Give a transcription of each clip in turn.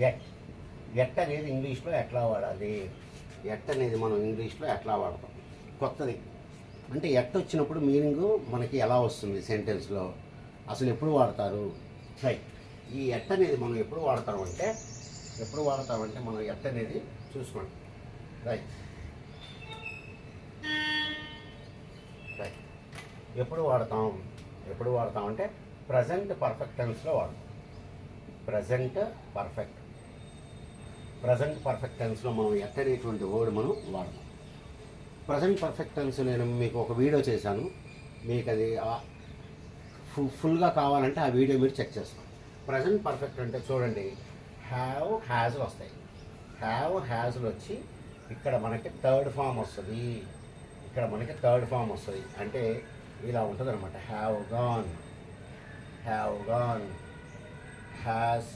At at అనేది ఇంగ్లీష్లో ఎట్లా వాడాలి, ఎట్ అనేది మనం ఇంగ్లీష్లో ఎట్లా వాడతాం కొత్తది. అంటే ఎట్ వచ్చినప్పుడు మీనింగ్ మనకి ఎలా వస్తుంది సెంటెన్స్లో, అసలు ఎప్పుడు వాడతారు. రైట్. ఈ ఎట్ అనేది మనం ఎప్పుడు వాడతామంటే మనం ఎట్ అనేది చూసుకోండి. రైట్. రైట్. ఎప్పుడు వాడతామంటే ప్రజెంట్ పర్ఫెక్ట్ టెన్స్లో వాడతాం. ప్రజెంట్ పర్ఫెక్ట్ టెన్స్లో మనం ఎట్ అనేటువంటి వర్డ్ మనం వాడతాం. ప్రజెంట్ పర్ఫెక్ట్ టెన్స్ నేను మీకు ఒక వీడియో చేశాను, మీకు అది ఫుల్గా కావాలంటే ఆ వీడియో మీరు చెక్ చేసుకోండి. ప్రజెంట్ పర్ఫెక్ట్ అంటే చూడండి, హ్యావ్ హ్యాజ్లు వస్తాయి. హ్యావ్ హ్యాజ్లు వచ్చి ఇక్కడ మనకి థర్డ్ ఫామ్ వస్తుంది. అంటే ఇలా ఉంటుంది అనమాట. హ్యావ్ గాన్, హ్యాస్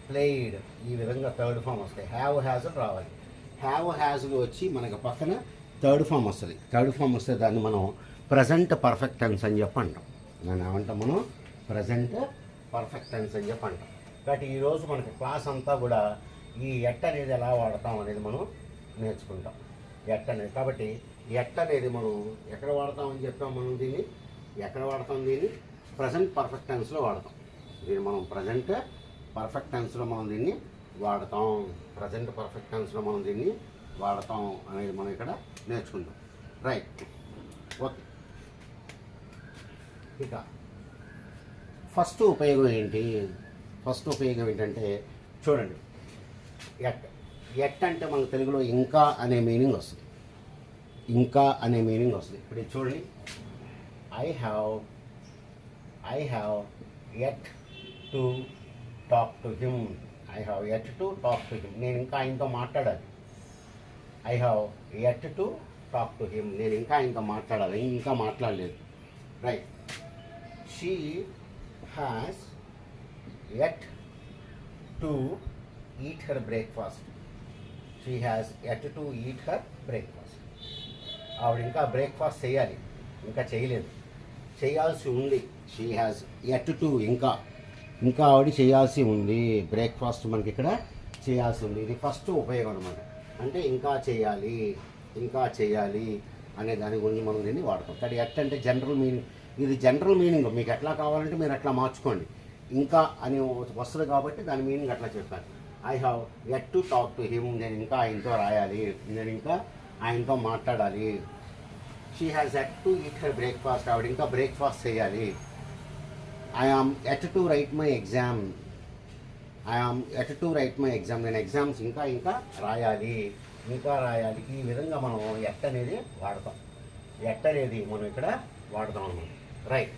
ప్లేయిడ్, ఈ విధంగా థర్డ్ ఫామ్ వస్తాయి. హ్యావ్ హ్యాజ్ రావాలి. హ్యావ్ హ్యాజ్లు వచ్చి మనకు పక్కన థర్డ్ ఫామ్ వస్తే దాన్ని మనం ప్రజెంట్ పర్ఫెక్ట్ టెన్స్ అని చెప్పి అంటాం. దాన్ని ఏమంటాం మనం? ప్రజెంట్ పర్ఫెక్ట్ టెన్స్ అని చెప్పి అంటాం. కాబట్టి ఈరోజు మనకి క్లాస్ అంతా కూడా ఈ ఎట్ అనేది ఎలా వాడతాం అనేది మనం నేర్చుకుంటాం. ఎట్ అనేది, కాబట్టి ఎట్ అనేది మనం ఎక్కడ వాడతామని చెప్పాం. మనం దీన్ని ఎక్కడ వాడతాం? దీన్ని ప్రజెంట్ పర్ఫెక్ట్ టెన్స్లో వాడతాం. దీన్ని మనం ప్రజెంట్ పర్ఫెక్ట్ టెన్స్లో మనం దీన్ని వాడతాం అనేది మనం ఇక్కడ నేర్చుకుంటాం. రైట్. ఓకే. ఇక ఫస్ట్ ఉపయోగం ఏంటంటే చూడండి, ఎట్ అంటే మనకు తెలుగులో ఇంకా అనే మీనింగ్ వస్తుంది. ఇప్పుడు ఇది చూడండి, I have at to talk to him. నేను ఇంకా ఆయనతో మాట్లాడాలి. I have at to talk to him, నేను ఇంకా ఆయనతో మాట్లాడాలి, ఇంకా మాట్లాడలేదు. Right. She has at to eat her breakfast. ఆవిడ ఇంకా బ్రేక్ఫాస్ట్ చేయాలి, ఇంకా చేయలేదు, చేయాల్సి ఉంది. షీ హ్యాస్ ఎట్ టు, ఇంకా ఆవిడ చేయాల్సి ఉంది. బ్రేక్ఫాస్ట్ మనకి ఇక్కడ చేయాల్సి ఉంది. ఇది ఫస్ట్ ఉపయోగం అనమాట. అంటే ఇంకా చేయాలి అనే దాని గురించి మనం దీన్ని వాడతాం. కానీ ఎట్ అంటే జనరల్ మీనింగ్, ఇది జనరల్ మీనింగ్. మీకు ఎట్లా కావాలంటే మీరు అట్లా మార్చుకోండి. ఇంకా అని వస్తుంది కాబట్టి దాని మీనింగ్ అట్లా చెప్పాను. I have at to talk to him, నేను ఇంకా ఆయనతో రాయాలి, నేను ఇంకా ఆయనతో మాట్లాడాలి. She has at to eat her breakfast, ఆవిడ ఇంకా బ్రేక్ఫాస్ట్ చేయాలి. I am at to write my exam, నేను ఎగ్జామ్స్ ఇంకా రాయాలి. ఈ విధంగా మనం ఎట్ అనేది వాడతాం. మనం ఇక్కడ వాడతాం అన్నమాట. రైట్.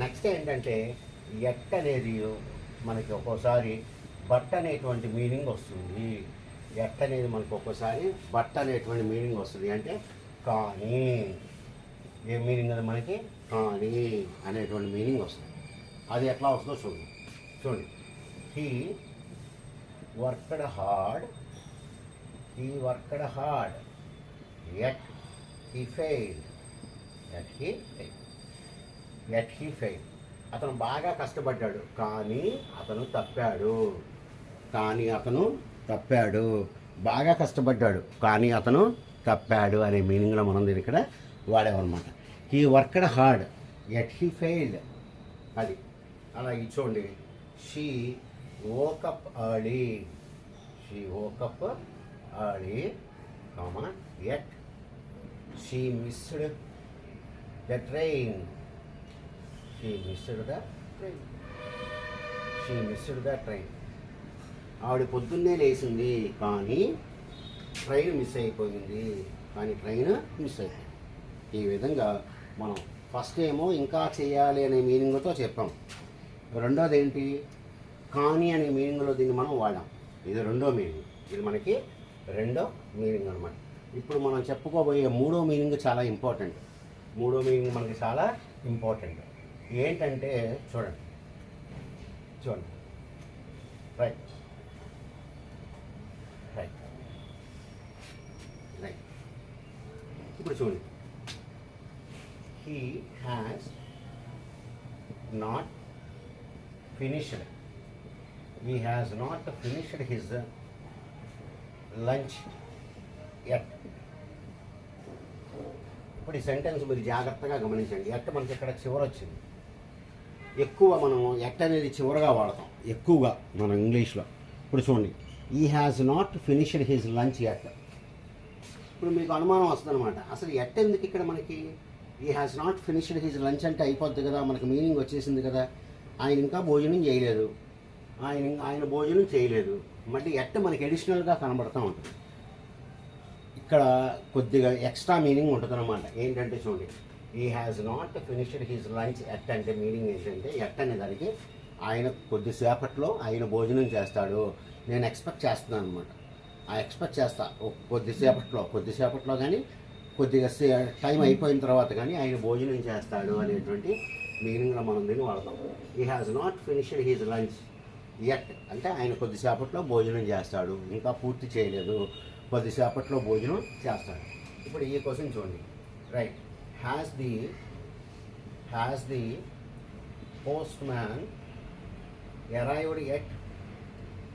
నెక్స్ట్ ఏంటంటే ఎట్ అనేది మనకి ఒక్కోసారి బట్ అనేటువంటి మీనింగ్ వస్తుంది. ఎట్ అనేది మనకు ఒక్కోసారి బట్ అనేటువంటి మీనింగ్ వస్తుంది. అంటే కానీ, ఏ మీనింగ్ అది మనకి? కానీ అనేటువంటి మీనింగ్ వస్తుంది. అది ఎట్లా వస్తుందో చూడండి. He worked hard, yet he failed. అతను బాగా కష్టపడ్డాడు, కానీ అతను తప్పాడు. బాగా కష్టపడ్డాడు, కానీ అతను తప్పాడు అనే మీనింగ్లో మనం దీన్ని ఇక్కడ వాడామన్నమాట. He worked hard yet he failed. అది అలా ఇది చూడండి. She woke up early, yet she missed the train. ఆవిడ పొద్దున్నే లేచింది, కానీ ట్రైన్ మిస్ అయిపోయింది. ఈ విధంగా మనం ఫస్ట్ ఏమో ఇంకా చేయాలి అనే మీనింగ్తో చెప్పాం. రెండోది ఏంటి? కానీ అనే మీనింగ్లో దీన్ని మనం వాడాం. ఇది రెండో మీనింగ్. ఇది మనకి రెండో మీనింగ్ అనమాట. ఇప్పుడు మనం చెప్పుకోబోయే మూడో మీనింగ్ చాలా ఇంపార్టెంట్. మనకి చాలా ఇంపార్టెంట్ ఏంటంటే చూడండి. రైట్. ఇప్పుడు చూడండి, he has not finished he has not finished his lunch yet. ఇప్పుడు ఈ సెంటెన్స్ మీరు జాగ్రత్తగా గమనించండి. ఎట్ మనకి ఇక్కడ చివరి వచ్చింది. ఎక్కువ మనం ఎట్ అనేది చివరగా వాడతాం ఎక్కువగా మనం ఇంగ్లీష్లో. ఇప్పుడు చూడండి, ఈ has not finished his lunch at. ఇప్పుడు మీకు అనుమానం వస్తుంది అనమాట, అసలు ఎట్ ఎందుకు ఇక్కడ మనకి? ఈ has not finished his lunch అంటే అయిపోద్ది కదా, మనకి మీనింగ్ వచ్చేసింది కదా. ఆయన ఇంకా భోజనం చేయలేదు, ఆయన భోజనం చేయలేదు, మళ్ళీ ఎట్ మనకి అడిషనల్గా కనబడుతూ ఉంటుంది. ఇక్కడ కొద్దిగా ఎక్స్ట్రా మీనింగ్ ఉంటుంది అనమాట. ఏంటంటే చూడండి, ఈ has not finished his lunch at అంటే మీనింగ్ ఏంటంటే, ఎట్ అనే దానికి ఆయన కొద్దిసేపట్లో ఆయన భోజనం చేస్తాడు, నేను ఎక్స్పెక్ట్ చేస్తున్నాను అనమాట. ఆ ఎక్స్పెక్ట్ చేస్తా కొద్దిసేపట్లో కానీ కొద్దిగా టైం అయిపోయిన తర్వాత కానీ ఆయన భోజనం చేస్తాడు అనేటువంటి మీనింగ్లో మనం దీన్ని వాడతాం. ఈ has not finished his lunch at అంటే ఆయన కొద్దిసేపట్లో భోజనం చేస్తాడు, ఇంకా పూర్తి చేయలేదు, కొద్దిసేపట్లో భోజనం చేస్తాడు. ఇప్పుడు ఈ క్వశ్చన్ చూడండి, right. Has the post man arrived at?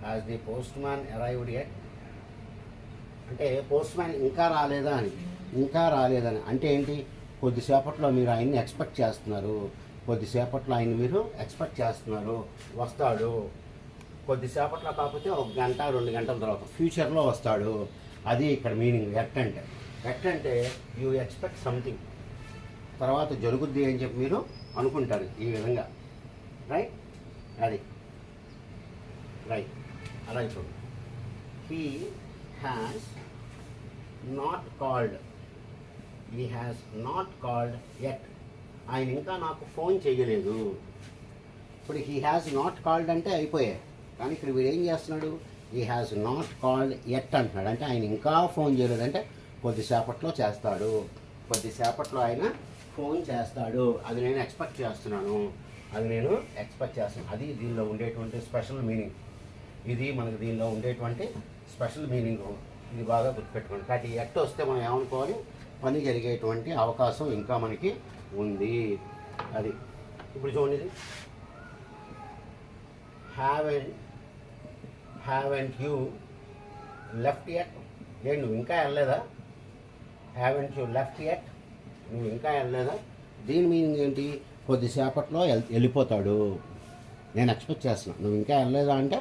Has the post man arrived at అంటే పోస్ట్ మ్యాన్ ఇంకా రాలేదని అంటే ఏంటి? కొద్దిసేపట్లో మీరు ఆయన్ని ఎక్స్పెక్ట్ చేస్తున్నారు, కొద్దిసేపట్లో ఆయన మీరు ఎక్స్పెక్ట్ చేస్తున్నారు, వస్తాడు. కొద్దిసేపట్లో కాకపోతే 1 గంట 2 గంటల తర్వాత ఫ్యూచర్లో వస్తాడు. అది ఇక్కడ మీనింగ్ ఎట్ అంటే. ఎట్ అంటే యూ ఎక్స్పెక్ట్ సంథింగ్, తర్వాత జరుగుద్ది అని చెప్పి మీరు అనుకుంటారు ఈ విధంగా, రైట్? అది రైట్. అలాగే చూడండి, he has not called at. ఆయన ఇంకా నాకు ఫోన్ చేయలేదు. ఇప్పుడు హీ హ్యాస్ నాట్ కాల్డ్ అంటే అయిపోయాయి, కానీ ఇక్కడ వీడు ఏం చేస్తున్నాడు? He has not called at అంటున్నాడు. అంటే ఆయన ఇంకా ఫోన్ చేయలేదంటే కొద్దిసేపట్లో చేస్తాడు, కొద్దిసేపట్లో ఆయన ఫోన్ చేస్తాడు. అది నేను ఎక్స్పెక్ట్ చేస్తున్నాను. అది దీనిలో ఉండేటువంటి స్పెషల్ మీనింగ్. ఇది మనకు దీనిలో ఉండేటువంటి స్పెషల్ మీనింగ్. ఇది బాగా గుర్తుపెట్టుకోండి. కాబట్టి ఎట్ వస్తే మనం ఏమనుకోవాలి? పని జరిగేటువంటి అవకాశం ఇంకా మనకి ఉంది. అది ఇప్పుడు చూడండి, హ్యావెంట్ యూ లెఫ్ట్ ఎట్? నువ్వు ఇంకా వెళ్ళలేదా? హ్యావెంట్ యూ లెఫ్ట్ ఎట్, నువ్వు ఇంకా వెళ్ళలేదా? దీని మీనింగ్ ఏంటి? కొద్దిసేపట్లో వెళ్ళిపోతాడు, నేను ఎక్స్పెక్ట్ చేస్తున్నాను. నువ్వు ఇంకా వెళ్ళలేదా అంటే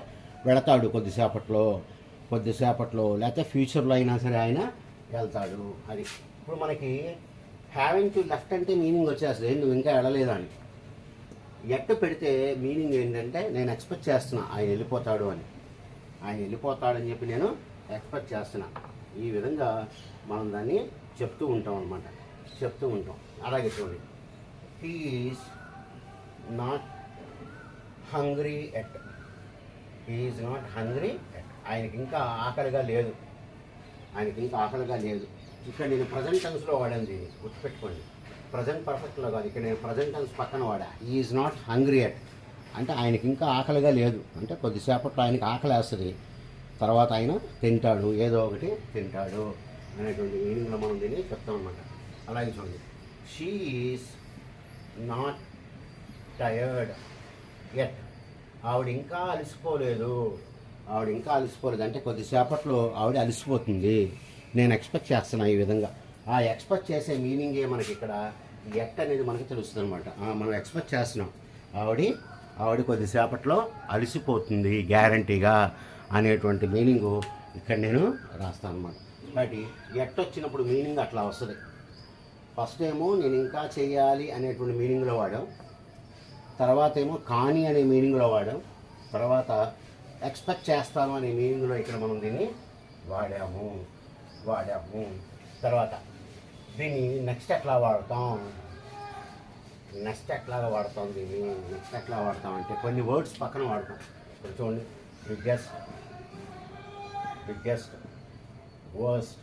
వెళతాడు కొద్దిసేపట్లో, లేకపోతే ఫ్యూచర్లో అయినా సరే ఆయన వెళ్తాడు. అది ఇప్పుడు మనకి హ్యావింగ్ టు లెఫ్ట్ అంటే మీనింగ్ వచ్చేస్తుంది, నువ్వు ఇంకా వెళ్ళలేదా అని. ఎట్టు పెడితే మీనింగ్ ఏంటంటే, నేను ఎక్స్పెక్ట్ చేస్తున్నా ఆయన వెళ్ళిపోతాడు అని. ఆయన వెళ్ళిపోతాడని చెప్పి నేను ఎక్స్పెక్ట్ చేస్తున్నా. ఈ విధంగా మనం దాన్ని చెప్తూ ఉంటాం. అలాగే చూడండి, he is not hungry at. ఆయనకి ఇంకా ఆకలిగా లేదు. ఇక్కడ నేను ప్రజెంట్ టెన్స్లో వాడాను, దీన్ని గుర్తుపెట్టుకోండి. ప్రజెంట్ పర్ఫెక్ట్లో కాదు, ఇక్కడ నేను ప్రజెంట్ టెన్స్ పక్కన వాడా. ఈజ్ నాట్ హంగ్రీ ఎట్ అంటే ఆయనకి ఇంకా ఆకలిగా లేదు, అంటే కొద్దిసేపట్లో ఆయనకి ఆకలి వేస్తుంది, తర్వాత ఆయన తింటాడు, ఏదో ఒకటి తింటాడు అనేటువంటి మీనింగ్లో మనం దీన్ని చెప్తాం అన్నమాట. అలాగే చూడండి, she is not tired at. ఆవిడ ఇంకా అలసిపోలేదు అంటే కొద్దిసేపట్లో ఆవిడ అలసిపోతుంది, నేను ఎక్స్పెక్ట్ చేస్తున్నా. ఈ విధంగా ఆ ఎక్స్పెక్ట్ చేసే మీనింగే మనకి ఇక్కడ ఎట్ అనేది మనకి తెలుస్తుంది అనమాట. మనం ఎక్స్పెక్ట్ చేస్తున్నాం ఆవిడ కొద్దిసేపట్లో అలసిపోతుంది గ్యారంటీగా అనేటువంటి మీనింగు ఇక్కడ నేను రాస్తాను అనమాట. కాబట్టి ఎట్ వచ్చినప్పుడు మీనింగ్ అట్లా వస్తుంది. ఫస్ట్ ఏమో నేను ఇంకా చేయాలి అనేటువంటి మీనింగ్లో వాడాం, తర్వాత ఏమో కానీ అనే మీనింగ్లో వాడాం, తర్వాత ఎక్స్పెక్ట్ చేస్తాను అనే మీనింగ్లో ఇక్కడ మనం దీన్ని వాడాము. తర్వాత దీన్ని నెక్స్ట్ ఎట్లా వాడతాం అంటే కొన్ని వర్డ్స్ పక్కన వాడతాం. ఇప్పుడు చూడండి, biggest, worst,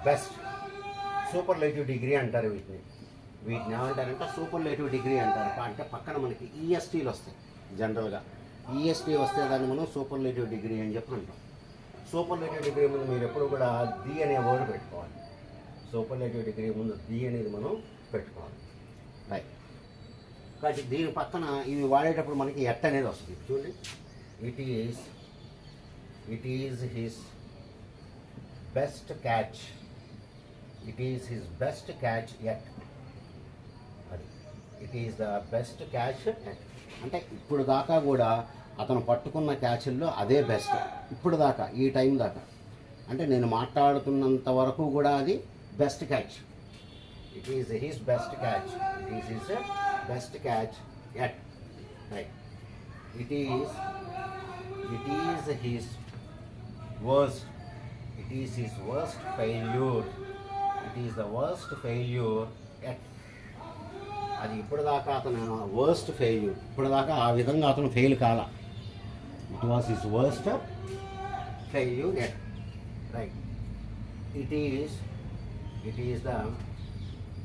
best, superlative degree అంటారు. వీటిని ఏమంటారంటే సూపర్లేటివ్ డిగ్రీ అంటారు. అంటే పక్కన మనకి ఈఎస్టీలు వస్తాయి. జనరల్గా ఈఎస్టీ వస్తే దాన్ని మనం సూపర్లేటివ్ డిగ్రీ అని చెప్పి అంటాం. సూపర్లేటివ్ డిగ్రీ ముందు మీరు ఎప్పుడు కూడా ది అనే వర్డ్ పెట్టుకోవాలి. సూపర్లేటివ్ డిగ్రీ ముందు ది అనేది మనం పెట్టుకోవాలి. రైట్. కాబట్టి దీని పక్కన ఇవి వాడేటప్పుడు మనకి ఎట్ అనేది వస్తుంది చూడండి. It is his best catch, it is his best catch yet, అది it is the best catch yet అంటే ఇప్పుడు దాకా కూడా అతను పట్టుకున్న క్యాచ్ల్లో అదే బెస్ట్, ఇప్పుడు దాకా ఈ టైం దాకా అంటే నేను మాట్లాడుతున్నంత వరకు కూడా అది best catch. It is his best catch, it is his best catch at, right. It is his worst, it is his worst failure, it is the worst failure at, అది ఇప్పుడు దాకా అతను వర్స్ట్ ఫెయిల్యూర్, ఇప్పుడు దాకా ఆ విధంగా అతను fail కాల, it was his worst failure at, right. It is the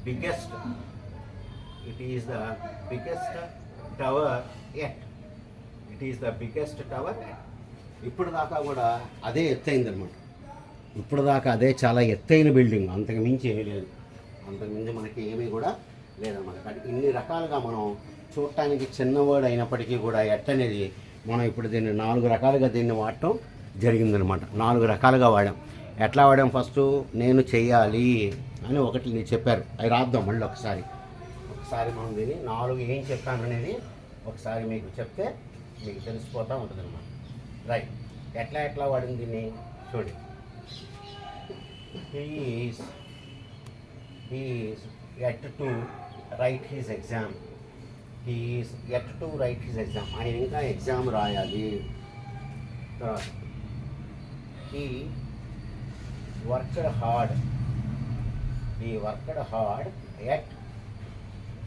biggest, it is the biggest tower at, it is the biggest tower at, ఇప్పుడు దాకా కూడా అదే ఎత్తైందనమాట, ఇప్పుడు దాకా అదే చాలా ఎత్తైన బిల్డింగ్, అంతకు మించి ఏమీ లేదు, అంతకు మించి మనకి ఏమీ కూడా లేదన్నమాట. కాబట్టి ఇన్ని రకాలుగా మనం చూడటానికి చిన్నవాడు అయినప్పటికీ కూడా ఎట్ అనేది మనం ఇప్పుడు దీన్ని 4 రకాలుగా దీన్ని వాడటం జరిగిందనమాట. 4 రకాలుగా వాడాం. ఎట్లా వాడాం? ఫస్ట్ నేను చెయ్యాలి అని ఒకటి నేను చెప్పారు, అవి రాద్దాం మళ్ళీ ఒకసారి మనం దీన్ని 4 ఏం చెప్పాను అనేది ఒకసారి మీకు చెప్తే మీకు తెలిసిపోతూ ఉంటుంది అనమాట. రైట్, ఎట్లా వాడింది దీన్ని చూడండి. He is yet to write his exam. He is yet to write his exam. ఆయన ఇంకా ఎగ్జామ్ రాయాలి. He worked hard. He worked hard yet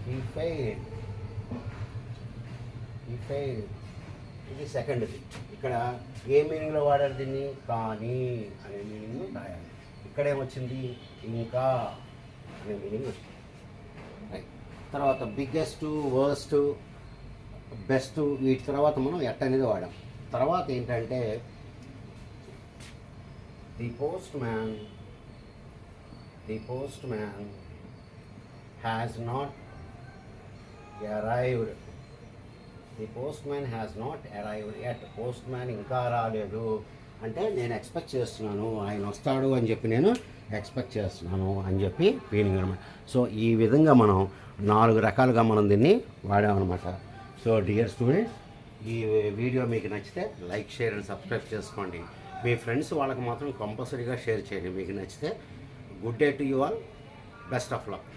he failed. ఇది సెకండ్ది. ఇక్కడ ఏ మీనింగ్లో వాడారు దీన్ని? కానీ అనే మీనింగ్ రాయాలి. ఇక్కడేమొచ్చింది? ఇంకా అనే మీనింగ్ వచ్చింది. తర్వాత బిగ్గెస్ట్, వర్స్ట్, బెస్ట్, వీటి తర్వాత మనం ఎట్ అనేది వాడాం. తర్వాత ఏంటంటే the post man has not arrived. The post man has not arrived at. Post man ఇంకా రాలేదు అంటే నేను ఎక్స్పెక్ట్ చేస్తున్నాను, ఆయన వస్తాడు అని చెప్పి నేను ఎక్స్పెక్ట్ చేస్తున్నాను అని చెప్పి మీనింగ్ అనమాట. సో ఈ విధంగా మనం 4 రకాలుగా మనం దీన్ని వాడామన్నమాట. సో డియర్ స్టూడెంట్స్, ఈ వీడియో మీకు నచ్చితే లైక్, షేర్ అండ్ సబ్స్క్రైబ్ చేసుకోండి. మీ ఫ్రెండ్స్ వాళ్ళకి మాత్రం కంపల్సరీగా షేర్ చేయండి మీకు నచ్చితే. Good day to you all, best of luck.